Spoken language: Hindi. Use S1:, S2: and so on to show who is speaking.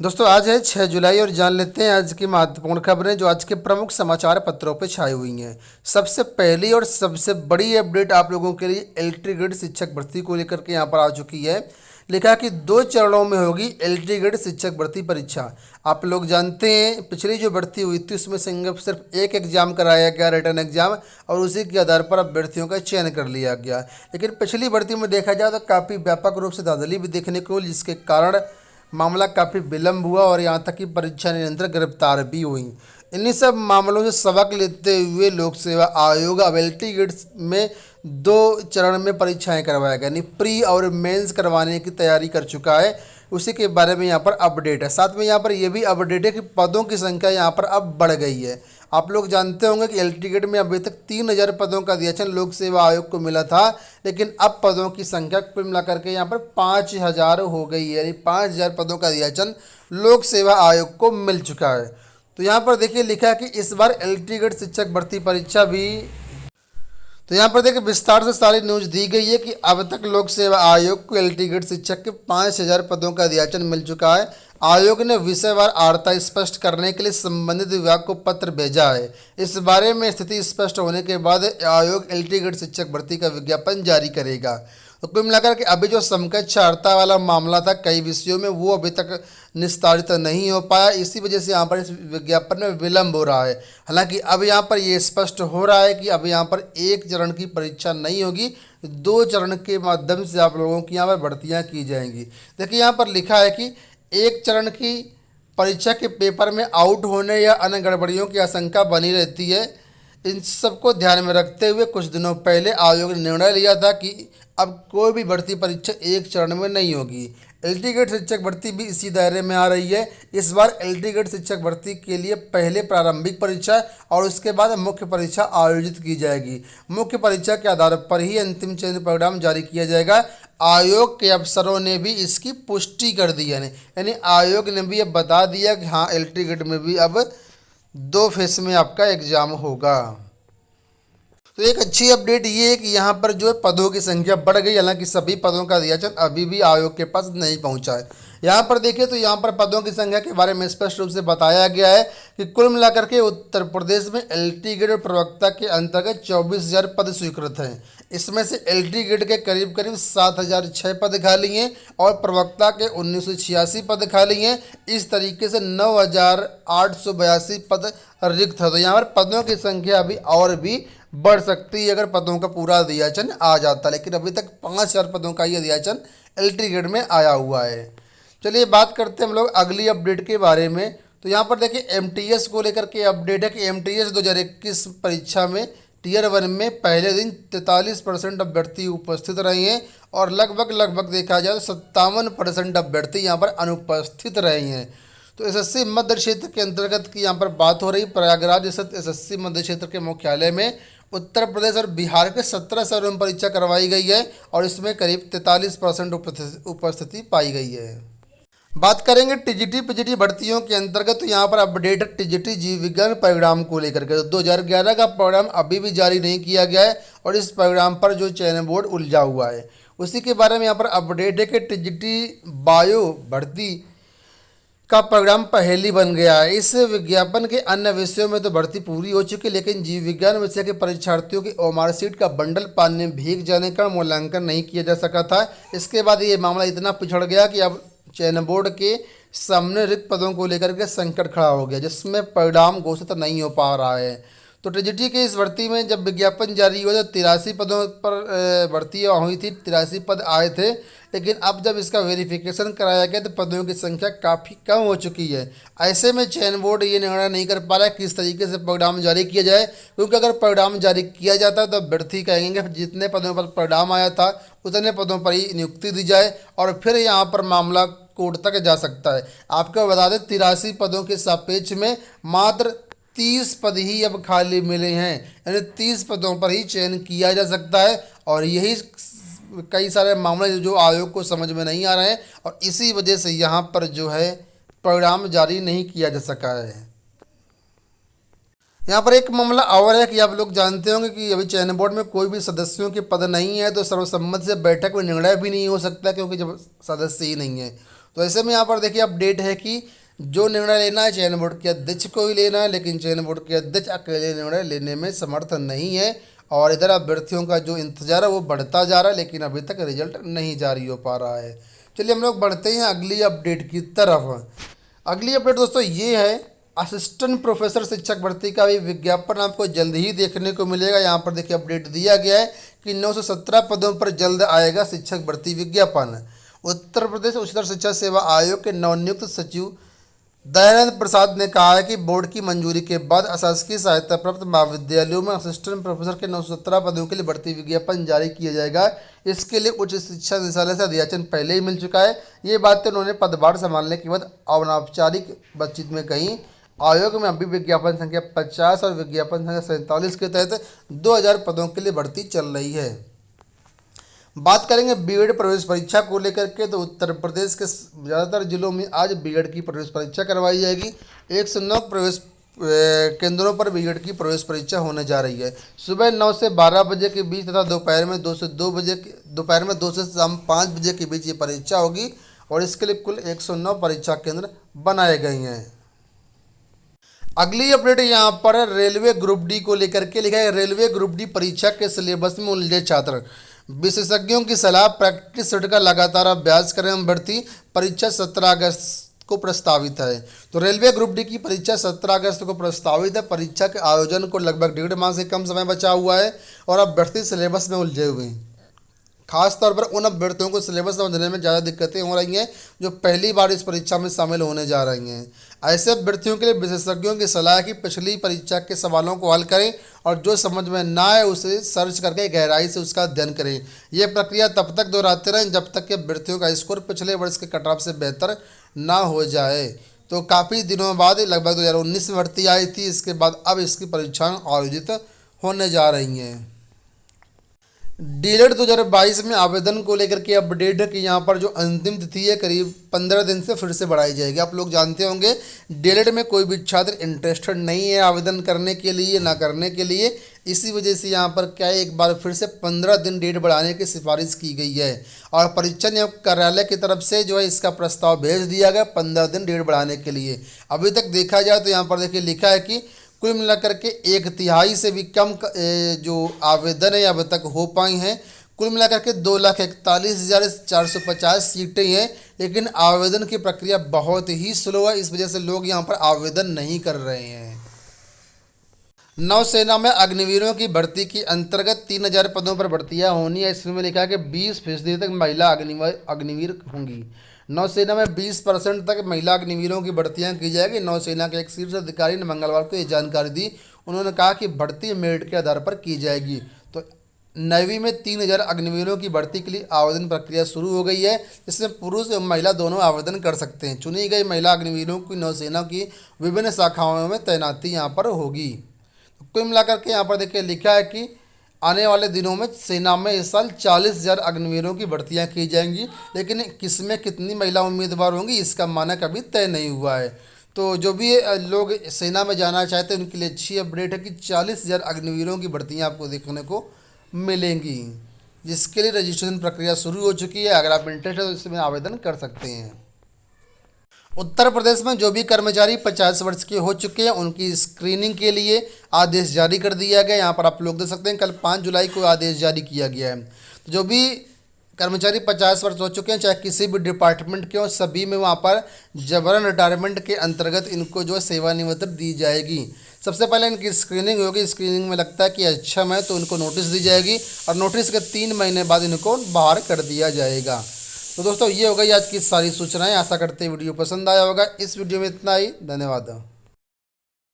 S1: दोस्तों आज है 6 जुलाई और जान लेते हैं आज की महत्वपूर्ण खबरें जो आज के प्रमुख समाचार पत्रों पर छाई हुई हैं। सबसे पहली और सबसे बड़ी अपडेट आप लोगों के लिए एलटी ग्रेड शिक्षक भर्ती को लेकर के यहाँ पर आ चुकी है। लिखा कि 2 चरणों में होगी एलटी ग्रेड शिक्षक भर्ती परीक्षा। आप लोग जानते हैं पिछली जो भर्ती हुई थी उसमें सिर्फ एक एग्जाम कराया गया, रिटर्न एग्जाम, और उसी के आधार पर अभ्यर्थियों का चयन कर लिया गया। लेकिन पिछली भर्ती में देखा जाए तो काफ़ी व्यापक रूप से धांधली भी देखने को मिली, जिसके कारण मामला काफ़ी विलम्ब हुआ और यहाँ तक कि परीक्षा नियंत्रक गिरफ्तार भी हुई। इन्हीं सब मामलों से सबक लेते हुए लोक सेवा आयोग अब एलटी ग्रेड में 2 चरण में परीक्षाएं करवाएगा, यानी प्री और मेंस करवाने की तैयारी कर चुका है। उसी के बारे में यहाँ पर अपडेट है। साथ में यहाँ पर यह भी अपडेट है कि पदों की संख्या यहाँ पर अब बढ़ गई है। आप लोग जानते होंगे कि एलटी ग्रेड में अभी तक 3000 पदों का आरक्षण लोक सेवा आयोग को मिला था, लेकिन अब पदों की संख्या कुल मिलाकर के यहाँ पर 5000 हो गई है, यानी 5000 पदों का आरक्षण लोक सेवा आयोग को मिल चुका है। तो यहाँ पर देखिए लिखा है कि इस बार एलटी ग्रेड शिक्षक भर्ती परीक्षा भी, तो यहाँ पर देखिए विस्तार से सारी न्यूज दी गई है कि अब तक लोक सेवा आयोग को एलटी ग्रेड शिक्षक के 5000 पदों का आरक्षण मिल चुका है। आयोग ने विषयवार आर्ता स्पष्ट करने के लिए संबंधित विभाग को पत्र भेजा है। इस बारे में स्थिति स्पष्ट होने के बाद आयोग एलटी ग्रेड शिक्षक भर्ती का विज्ञापन जारी करेगा। तो कुल मिलाकर के अभी जो समकक्ष आर्ता वाला मामला था कई विषयों में, वो अभी तक निस्तारित नहीं हो पाया। इसी वजह से यहाँ पर इस विज्ञापन में विलंब हो रहा है। हालांकि अब यहाँ पर ये स्पष्ट हो रहा है कि अब यहाँ पर 1 चरण की परीक्षा नहीं होगी, 2 चरण के माध्यम से आप लोगों की यहाँ पर भर्तियाँ की जाएंगी। देखिए यहाँ पर लिखा है कि 1 चरण की परीक्षा के पेपर में आउट होने या अन्य गड़बड़ियों की आशंका बनी रहती है। इन सबको ध्यान में रखते हुए कुछ दिनों पहले आयोग ने निर्णय लिया था कि अब कोई भी भर्ती परीक्षा 1 चरण में नहीं होगी। एलटी ग्रेड शिक्षक भर्ती भी इसी दायरे में आ रही है। इस बार एलटी ग्रेड शिक्षक भर्ती के लिए पहले प्रारंभिक परीक्षा और उसके बाद मुख्य परीक्षा आयोजित की जाएगी। मुख्य परीक्षा के आधार पर ही अंतिम चयन परिणाम जारी किया जाएगा। आयोग के अफसरों ने भी इसकी पुष्टि कर दी है, यानी आयोग ने भी अब बता दिया कि हाँ एलटी ग्रेड में भी अब 2 फेस में आपका एग्जाम होगा। तो एक अच्छी अपडेट ये है कि यहाँ पर जो है पदों की संख्या बढ़ गई, हालांकि सभी पदों का आरक्षण अभी भी आयोग के पास नहीं पहुँचा है। यहाँ पर देखिए तो यहाँ पर पदों की संख्या के बारे में स्पष्ट रूप से बताया गया है कि कुल मिलाकर के उत्तर प्रदेश में एलटी ग्रेड प्रवक्ता के अंतर्गत 24,000 पद स्वीकृत हैं। इसमें से एलटी ग्रेड के करीब करीब 7,006 पद खाली हैं और प्रवक्ता के 1986 पद खाली हैं। इस तरीके से 9,882 पद रिक्त है। तो यहाँ पर पदों की संख्या अभी और भी बढ़ सकती है अगर पदों का पूरा आरक्षण आ जाता, लेकिन अभी तक 5,000 पदों का ही आरक्षण एलटी ग्रेड में आया हुआ है। चलिए बात करते हैं हम लोग अगली अपडेट के बारे में। तो यहाँ पर देखिए एमटीएस को लेकर के अपडेट है कि एमटीएस 2021 परीक्षा में टियर 1 में पहले दिन 43% अभ्यर्थी उपस्थित रहे हैं और लगभग देखा जाए तो 57% अभ्यर्थी यहाँ पर अनुपस्थित रहे हैं। तो एसएससी मध्य क्षेत्र के अंतर्गत की यहाँ पर बात हो रही। प्रयागराज स्थित एसएससी मध्य क्षेत्र के मुख्यालय में उत्तर प्रदेश और बिहार के 17 शहरों में परीक्षा करवाई गई है और इसमें करीब 43% उपस्थिति पाई गई है। बात करेंगे टीजीटी पीजीटी भर्तियों के अंतर्गत। तो यहाँ पर अपडेट है टीजीटी जीव विज्ञान परिणाम को लेकर के। 2011 का परिणाम अभी भी जारी नहीं किया गया है और इस परिणाम पर जो चयन बोर्ड उलझा हुआ है उसी के बारे में यहाँ पर अपडेट है कि टीजीटी बायो भर्ती का परिणाम पहेली बन गया है। इस विज्ञापन के अन्य विषयों में तो भर्ती पूरी हो चुकी है, लेकिन जीव विज्ञान विषय के परीक्षार्थियों की ओएमआर सीट का बंडल पानी में भीग जाने का मूल्यांकन नहीं किया जा सका था। इसके बाद ये मामला इतना पिछड़ गया कि अब चयन बोर्ड के सामने रिक्त पदों को लेकर के संकट खड़ा हो गया, जिसमें परिणाम घोषित नहीं हो पा रहा है। तो टीजीटी के इस भर्ती में जब विज्ञापन जारी हुआ तो 83 पदों पर भर्तियाँ हुई थी, 83 पद आए थे, लेकिन अब जब इसका वेरिफिकेशन कराया गया तो पदों की संख्या काफ़ी कम हो चुकी है। ऐसे में चयन बोर्ड ये निर्णय नहीं कर पा रहा है किस तरीके से परिणाम जारी किया जाए, क्योंकि अगर परिणाम जारी किया जाता तो अभ्यर्थी कहेंगे जितने पदों पर परिणाम आया था उतने पदों पर ही नियुक्ति दी जाए और फिर यहाँ पर मामला कोर्ट तक जा सकता है। आपको बता दें 83 पदों के सापेक्ष में मात्र 30 पद ही अब खाली मिले हैं, यानी 30 पदों पर ही चयन किया जा सकता है और यही कई सारे मामले जो आयोग को समझ में नहीं आ रहे हैं और इसी वजह से यहाँ पर जो है परिणाम जारी नहीं किया जा सका है। यहाँ पर एक मामला और है कि आप लोग जानते होंगे कि अभी चयन बोर्ड में कोई भी सदस्यों के पद नहीं है तो सर्वसम्मति से बैठक में निर्णय भी नहीं हो सकता, क्योंकि जब सदस्य ही नहीं है। तो ऐसे में यहाँ पर देखिए अपडेट है कि जो निर्णय लेना है चयन बोर्ड के अध्यक्ष को ही लेना है, लेकिन चयन बोर्ड के अध्यक्ष अकेले निर्णय लेने में समर्थ नहीं है। और इधर अभ्यर्थियों का जो इंतजार है वो बढ़ता जा रहा है, लेकिन अभी तक रिजल्ट नहीं जारी हो पा रहा है। चलिए हम लोग बढ़ते हैं अगली अपडेट की तरफ। अगली अपडेट दोस्तों ये है, असिस्टेंट प्रोफेसर शिक्षक भर्ती का भी विज्ञापन आपको जल्द ही देखने को मिलेगा। यहाँ पर देखिए अपडेट दिया गया है कि 917 पदों पर जल्द आएगा शिक्षक भर्ती विज्ञापन। उत्तर प्रदेश उच्चतर शिक्षा सेवा आयोग के नवनियुक्त सचिव दयानंद प्रसाद ने कहा है कि बोर्ड की मंजूरी के बाद अशासकीय सहायता प्राप्त महाविद्यालयों में असिस्टेंट प्रोफेसर के 917 पदों के लिए भर्ती विज्ञापन जारी किया जाएगा। इसके लिए उच्च शिक्षा निदेशालय से अधियाचन पहले ही मिल चुका है। ये बातें उन्होंने पदभार संभालने के बाद अनौपचारिक बातचीत में कही। आयोग में अभी विज्ञापन संख्या 50 और विज्ञापन संख्या 47 के तहत 2000 पदों के लिए भर्ती चल रही है। बात करेंगे बीएड प्रवेश परीक्षा को लेकर के, तो उत्तर प्रदेश के ज़्यादातर जिलों में आज बीएड की प्रवेश परीक्षा करवाई जाएगी। 109 प्रवेश केंद्रों पर बीएड की प्रवेश परीक्षा होने जा रही है। सुबह 9 से 12 बजे के बीच तथा दोपहर में 2 से शाम 5 बजे के बीच ये परीक्षा होगी और इसके लिए कुल 109 परीक्षा केंद्र बनाए गए हैं। अगली अपडेट यहाँ पर रेलवे ग्रुप डी को लेकर के लिखा है, रेलवे ग्रुप डी परीक्षा के सिलेबस में उलझे छात्र, विशेषज्ञों की सलाह, प्रैक्टिस सेट का लगातार अभ्यास करें अभ्यर्थी, परीक्षा 17 अगस्त को प्रस्तावित है। तो रेलवे ग्रुप डी की परीक्षा 17 अगस्त को प्रस्तावित है। परीक्षा के आयोजन को लगभग 1.5 माह से कम समय बचा हुआ है और अभ्यर्थी सिलेबस में उलझे हुए हैं। खास तौर पर उन अभ्यर्थियों को सिलेबस समझने में ज़्यादा दिक्कतें हो रही हैं जो पहली बार इस परीक्षा में शामिल होने जा रही हैं। ऐसे अभ्यर्थियों के लिए विशेषज्ञों की सलाह है कि पिछली परीक्षा के सवालों को हल करें और जो समझ में ना आए उसे सर्च करके गहराई से उसका अध्ययन करें। यह प्रक्रिया तब तक दोहराते रहें जब तक कि अभ्यर्थियों का स्कोर पिछले वर्ष के कट ऑफ से बेहतर ना हो जाए। तो काफ़ी दिनों बाद लगभग 2019 में भर्ती आई थी, इसके बाद अब इसकी परीक्षाएँ आयोजित होने जा रही हैं। डीएलएड 2022 में आवेदन को लेकर के अपडेट है कि यहाँ पर जो अंतिम तिथि है करीब 15 दिन से फिर से बढ़ाई जाएगी। आप लोग जानते होंगे डीएलएड में कोई भी छात्र इंटरेस्टेड नहीं है आवेदन करने के लिए ना करने के लिए, इसी वजह से यहाँ पर क्या है एक बार फिर से 15 दिन डेट बढ़ाने की सिफारिश की गई है और परीक्षा नियामक कार्यालय की तरफ से जो है इसका प्रस्ताव भेज दिया गया 15 दिन डेट बढ़ाने के लिए। अभी तक देखा जाए तो यहाँ पर देखिए लिखा है कि कुल मिलाकर के 1/3 से भी कम जो आवेदन है अब तक हो पाई हैं। कुल मिलाकर के 2,41,450 सीटें हैं, लेकिन आवेदन की प्रक्रिया बहुत ही स्लो है। इस वजह से लोग यहां पर आवेदन नहीं कर रहे हैं। नौसेना में अग्निवीरों की भर्ती के अंतर्गत 3,000 पदों पर भर्तियां होनी है। इसमें लिखा है कि 20% तक महिला अग्निवीर होंगी। नौसेना में 20% तक महिला अग्निवीरों की भर्तियां की जाएगी। नौसेना के एक शीर्ष अधिकारी ने मंगलवार को ये जानकारी दी। उन्होंने कहा कि भर्ती मेरिट के आधार पर की जाएगी। तो नेवी में 3,000 अग्निवीरों की भर्ती के लिए आवेदन प्रक्रिया शुरू हो गई है, जिसमें पुरुष एवं महिला दोनों आवेदन कर सकते हैं। चुनी गई महिला अग्निवीरों की नौसेना की विभिन्न शाखाओं में तैनाती यहाँ पर होगी। कुल मिलाकर के यहाँ पर देखिए लिखा है कि आने वाले दिनों में सेना में इस साल 40,000 अग्निवीरों की भर्तियां की जाएंगी, लेकिन किसमें कितनी महिला उम्मीदवार होंगी इसका मानक अभी तय नहीं हुआ है। तो जो भी लोग सेना में जाना चाहते हैं उनके लिए अच्छी अपडेट है कि 40,000 अग्निवीरों की भर्तियां आपको देखने को मिलेंगी, जिसके लिए रजिस्ट्रेशन प्रक्रिया शुरू हो चुकी है। अगर आप इंटरेस्ट है तो इसमें आवेदन कर सकते हैं। उत्तर प्रदेश में जो भी कर्मचारी 50 वर्ष के हो चुके हैं उनकी स्क्रीनिंग के लिए आदेश जारी कर दिया गया। यहाँ पर आप लोग देख सकते हैं कल 5 जुलाई को आदेश जारी किया गया है। तो जो भी कर्मचारी 50 वर्ष हो चुके हैं चाहे किसी भी डिपार्टमेंट के हो, सभी में वहाँ पर जबरन रिटायरमेंट के अंतर्गत इनको जो है सेवानिवृत्ति दी जाएगी। सबसे पहले इनकी स्क्रीनिंग होगी। स्क्रीनिंग में लगता है कि अक्षम है तो उनको नोटिस दी जाएगी और नोटिस के 3 महीने बाद इनको बाहर कर दिया जाएगा। तो दोस्तों ये हो गई आज की सारी सूचनाएं। आशा करते हैं वीडियो पसंद आया होगा। इस वीडियो में इतना ही, धन्यवाद।